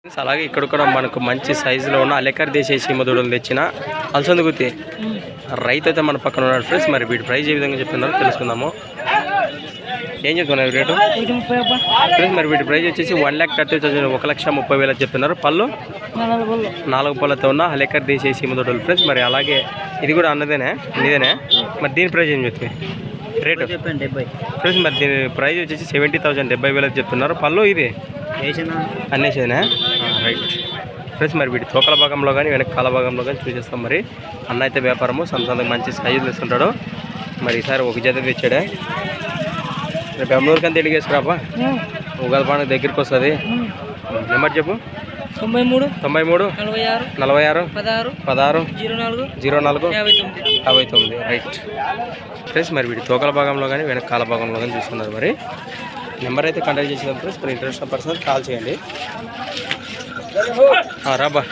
అలాగే ఇక్కడ కూడా మనకు మంచి సైజులో ఉన్న అలెకర్ దేశీయ సీమ దూడలు తెచ్చిన అలసంద గుత్తి రైతు అయితే మన పక్కన ఉన్నాడు ఫ్రెండ్స్. మరి వీటి ప్రైస్ ఏ విధంగా చెప్తున్నారో తెలుసుకుందాము. ఏం చెప్తున్నారు రేటు ఫ్రెండ్స్? మరి వీటి ప్రైస్ వచ్చేసి 1,30,000 1,30,000 చెప్తున్నారు. పళ్ళు 4 పళ్ళతో ఉన్న అలెకర్ దేశీయ సీమ దూడలు ఫ్రెండ్స్. మరి అలాగే ఇది కూడా అన్నదేనా ఇదేనా? మరి దీని ప్రైస్ ఏం చెప్తుంది రేటు ఫ్రెండ్స్? మరి దీని ప్రైస్ వచ్చేసి 70,000 70,000 చెప్తున్నారు. పళ్ళు ఇది అన్నేసేనా? Right friends. మరి వీటి తోకల భాగంలో కానీ వెనక కాల భాగంలో కానీ చూసేస్తాం. మరి అన్న అయితే వ్యాపారము సంతానికి మంచి సైజులు ఇస్తుంటాడు. మరి ఈసారి ఒక జత తెచ్చాడే. రేపు బెంగళూరుకి అంతా ఎడిగేసుకురాపా, ఉగాది పండుగ దగ్గరికి వస్తుంది. నెంబర్ చెప్పు. 93 46 16 04 59. Right friends. మరి వీటి తోకల భాగంలో కానీ వెనక కాల భాగంలో కానీ చూస్తున్నారు. మరి నెంబర్ అయితే కాంటాక్ట్ చేసిన ఫ్రెండ్స్. మరి ఇంట్రెస్ట్ పర్సన్ కాల్ చేయండి. రాబా